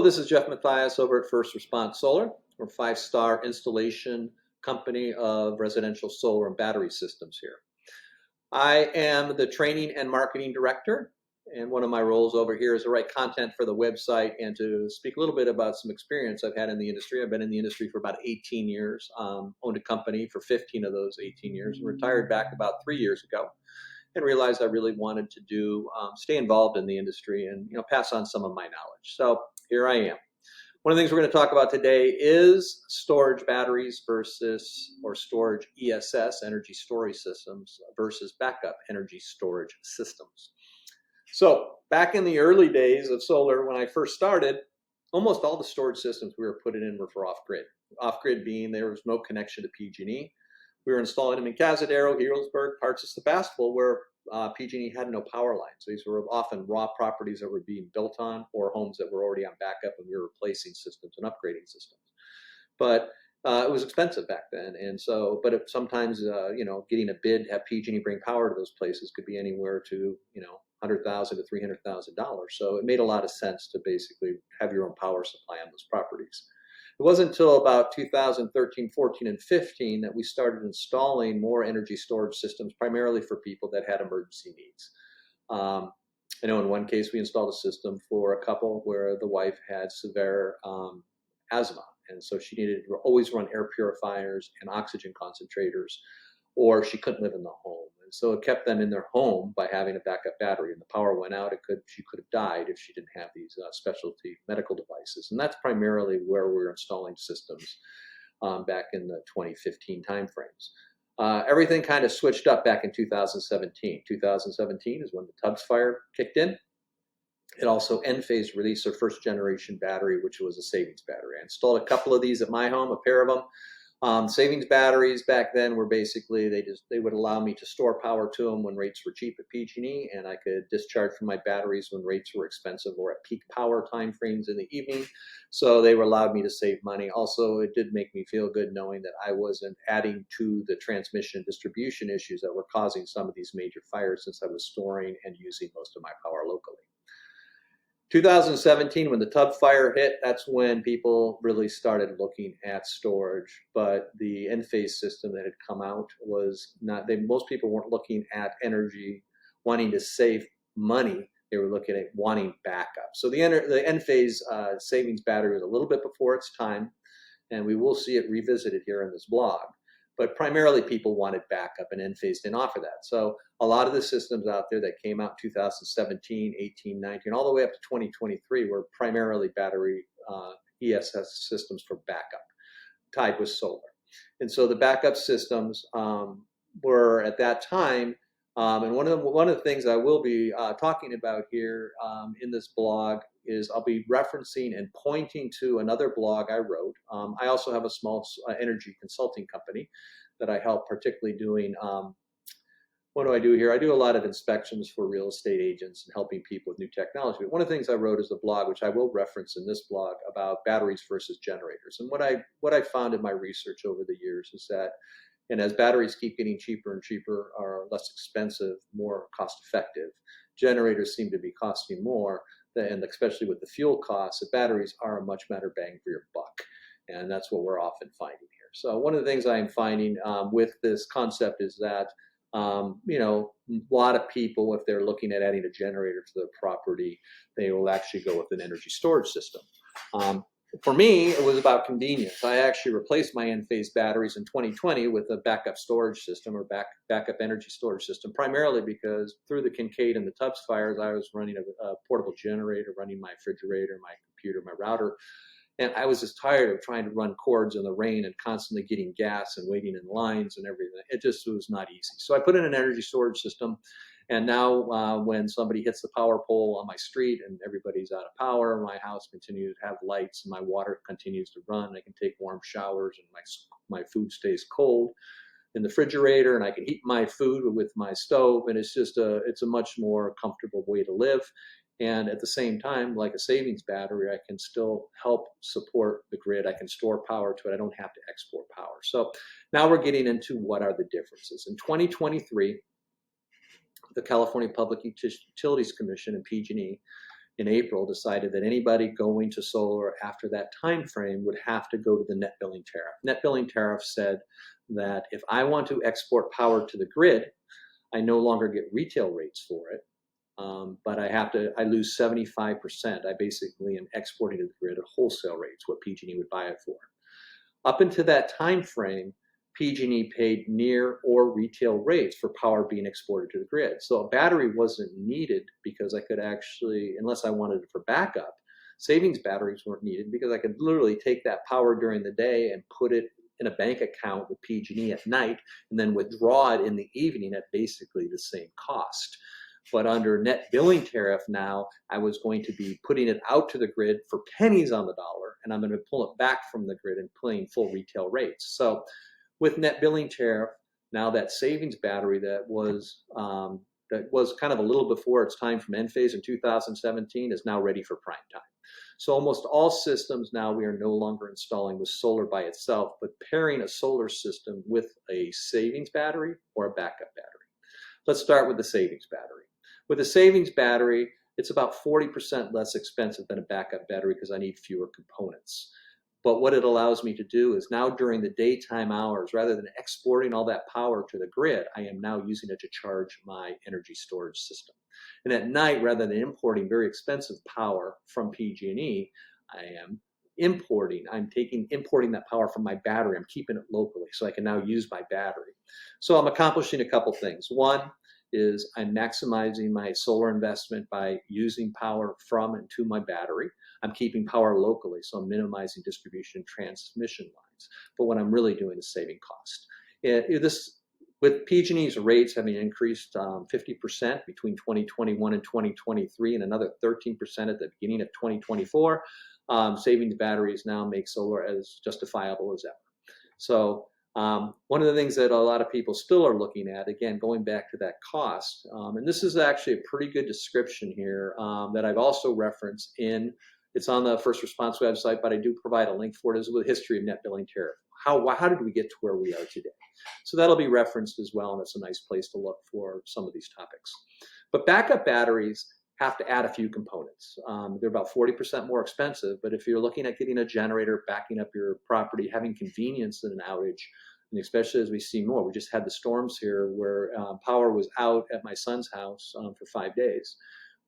Hello, this is Jeff Mathias over at First Response Solar. We're a 5-star installation company of residential solar and battery systems here. I am the training and marketing director, and one of my roles over here is to write content for the website and to speak a little bit about some experience I've had in the industry. I've been in the industry for about 18 years, owned a company for 15 of those 18 years, and retired back about 3 years ago, and realized I really wanted to stay involved in the industry and pass on some of my knowledge. So here I am. One of the things we're going to talk about today is storage batteries versus, or storage ESS, energy storage systems, versus backup energy storage systems. So back in the early days of solar, when I first started, almost all the storage systems we were putting in were for off-grid. Off-grid being there was no connection to PG&E. We were installing them in Cazadero, Healdsburg, parts of Sebastopol, where PG&E had no power lines. These were often raw properties that were being built on, or homes that were already on backup, and we were replacing systems and upgrading systems. But it was expensive back then, and so, but sometimes getting a bid to have PG&E bring power to those places could be anywhere to $100,000 to $300,000. So it made a lot of sense to basically have your own power supply on those properties. It wasn't until about 2013, 14, and 15 that we started installing more energy storage systems, primarily for people that had emergency needs. I know in one case we installed a system for a couple where the wife had severe asthma, and so she needed to always run air purifiers and oxygen concentrators, or she couldn't live in the home. And so it kept them in their home by having a backup battery. And the power went out, she could have died if she didn't have these specialty medical devices. And that's primarily where we were installing systems back in the 2015 timeframes. Everything kind of switched up back in 2017. 2017 is when the Tubbs fire kicked in. It also Enphase released their first generation battery, which was a savings battery. I installed a couple of these at my home, a pair of them. Savings batteries back then were basically, they would allow me to store power to them when rates were cheap at PG&E, and I could discharge from my batteries when rates were expensive or at peak power time frames in the evening. So they allowed me to save money. Also, it did make me feel good knowing that I wasn't adding to the transmission and distribution issues that were causing some of these major fires, since I was storing and using most of my power locally. 2017, when the Tubbs fire hit, that's when people really started looking at storage. But the Enphase system that had come out was not, most people weren't looking at energy, wanting to save money. They were looking at wanting backup. So the Enphase savings battery was a little bit before its time, and we will see it revisited here in this blog. But primarily people wanted backup, and Enphase didn't offer that. So a lot of the systems out there that came out in 2017, 18, 19, all the way up to 2023 were primarily battery ESS systems for backup, tied with solar. And so the backup systems were at that time, and one of the things I will be talking about here in this blog is I'll be referencing and pointing to another blog I wrote. I also have a small energy consulting company that I help, particularly doing, what do I do here? I do a lot of inspections for real estate agents and helping people with new technology. But one of the things I wrote is a blog, which I will reference in this blog, about batteries versus generators. And what I found in my research over the years is that, and as batteries keep getting cheaper and cheaper, are less expensive, more cost effective, generators seem to be costing more. And especially with the fuel costs, the batteries are a much better bang for your buck. And that's what we're often finding here. So one of the things I'm finding with this concept is that, a lot of people, if they're looking at adding a generator to their property, they will actually go with an energy storage system. For me, it was about convenience. I actually replaced my Enphase batteries in 2020 with a backup storage system, or backup energy storage system, primarily because through the Kincaid and the Tubbs fires, I was running a portable generator, running my refrigerator, my computer, my router. And I was just tired of trying to run cords in the rain and constantly getting gas and waiting in lines and everything. It just was not easy. So I put in an energy storage system. And now when somebody hits the power pole on my street and everybody's out of power, my house continues to have lights and my water continues to run. I can take warm showers and my food stays cold in the refrigerator, and I can heat my food with my stove. And it's just it's a much more comfortable way to live. And at the same time, like a savings battery, I can still help support the grid. I can store power to it. I don't have to export power. So now we're getting into what are the differences. In 2023, the California Public Utilities Commission and PG&E in April decided that anybody going to solar after that time frame would have to go to the net billing tariff. Net billing tariff said that if I want to export power to the grid, I no longer get retail rates for it, but I lose 75%. I basically am exporting to the grid at wholesale rates, what PG&E would buy it for. Up until that time frame, PG&E paid near or retail rates for power being exported to the grid. So a battery wasn't needed because I could actually, unless I wanted it for backup, savings batteries weren't needed because I could literally take that power during the day and put it in a bank account with PG&E at night and then withdraw it in the evening at basically the same cost. But under net billing tariff now, I was going to be putting it out to the grid for pennies on the dollar, and I'm going to pull it back from the grid and paying full retail rates. So with net billing tariff, now that savings battery that was kind of a little before its time from end phase in 2017 is now ready for prime time. So almost all systems now we are no longer installing with solar by itself, but pairing a solar system with a savings battery or a backup battery. Let's start with the savings battery. With a savings battery, it's about 40% less expensive than a backup battery because I need fewer components. But what it allows me to do is now during the daytime hours, rather than exporting all that power to the grid, I am now using it to charge my energy storage system. And at night, rather than importing very expensive power from PG&E, I am importing that power from my battery. I'm keeping it locally so I can now use my battery. So I'm accomplishing a couple things. One is I'm maximizing my solar investment by using power from and to my battery. I'm keeping power locally, so I'm minimizing distribution and transmission lines. But what I'm really doing is saving cost. With PG&E's rates having increased 50% between 2021 and 2023 and another 13% at the beginning of 2024, savings batteries now make solar as justifiable as ever. So one of the things that a lot of people still are looking at, again, going back to that cost, and this is actually a pretty good description here that I've also referenced it's on the First Response website, but I do provide a link for it, is with a history of net billing tariff. How did we get to where we are today? So that'll be referenced as well, and it's a nice place to look for some of these topics. But backup batteries have to add a few components. They're about 40% more expensive, but if you're looking at getting a generator, backing up your property, having convenience in an outage, and especially as we see more, we just had the storms here where power was out at my son's house for 5 days,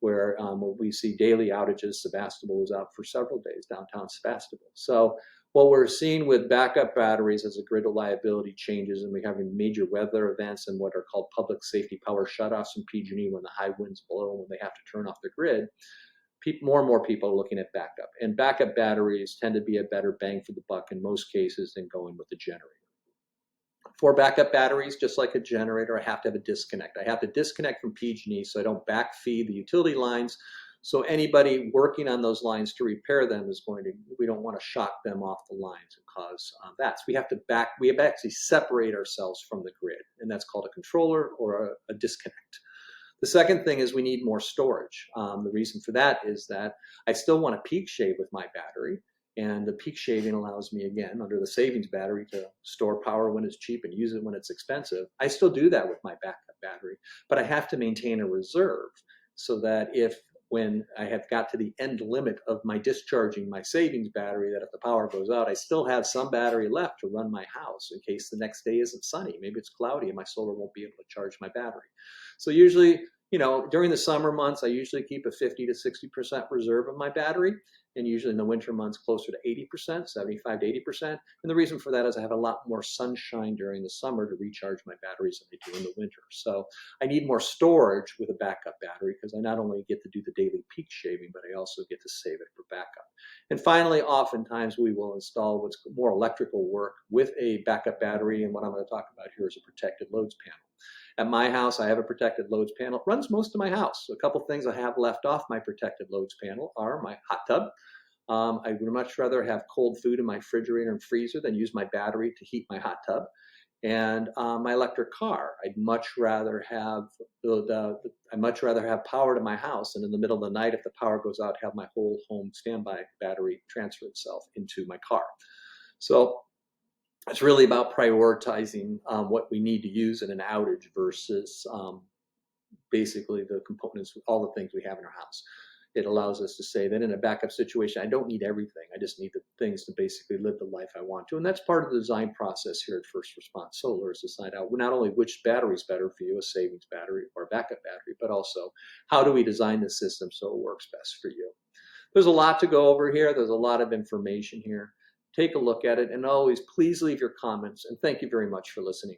where we see daily outages. Sebastopol was out for several days, downtown Sebastopol. So what we're seeing with backup batteries as the grid reliability changes and we're having major weather events and what are called public safety power shutoffs from PG&E when the high winds blow, when they have to turn off the grid, more and more people are looking at backup. And backup batteries tend to be a better bang for the buck in most cases than going with the generator. For backup batteries, just like a generator, I have to have a disconnect. I have to disconnect from PG&E so I don't backfeed the utility lines. So anybody working on those lines to repair them we don't want to shock them off the lines and cause that. So we have to actually separate ourselves from the grid, and that's called a controller or a disconnect. The second thing is we need more storage. The reason for that is that I still want to peak shave with my battery. And the peak shaving allows me, again, under the savings battery, to store power when it's cheap and use it when it's expensive. I still do that with my backup battery, but I have to maintain a reserve so that when I have got to the end limit of my discharging my savings battery, that if the power goes out, I still have some battery left to run my house in case the next day isn't sunny. Maybe it's cloudy and my solar won't be able to charge my battery. So usually, during the summer months, I usually keep a 50 to 60% reserve of my battery. And usually in the winter months, closer to 80%, 75 to 80%. And the reason for that is I have a lot more sunshine during the summer to recharge my batteries than I do in the winter. So I need more storage with a backup battery because I not only get to do the daily peak shaving, but I also get to save it for backup. And finally, oftentimes we will install what's more electrical work with a backup battery. And what I'm going to talk about here is a protected loads panel. At my house, I have a protected loads panel. It runs most of my house. So a couple things I have left off my protected loads panel are my hot tub. I would much rather have cold food in my refrigerator and freezer than use my battery to heat my hot tub. And my electric car. I'd much rather have power to my house, and in the middle of the night, if the power goes out, have my whole home standby battery transfer itself into my car. So it's really about prioritizing what we need to use in an outage versus basically the components, all the things we have in our house. it allows us to say that in a backup situation, I don't need everything. I just need the things to basically live the life I want to. And that's part of the design process here at First Response Solar, is to find out not only which battery is better for you, a savings battery or a backup battery, but also how do we design the system so it works best for you. There's a lot to go over here. There's a lot of information here. Take a look at it, and always please leave your comments, and thank you very much for listening.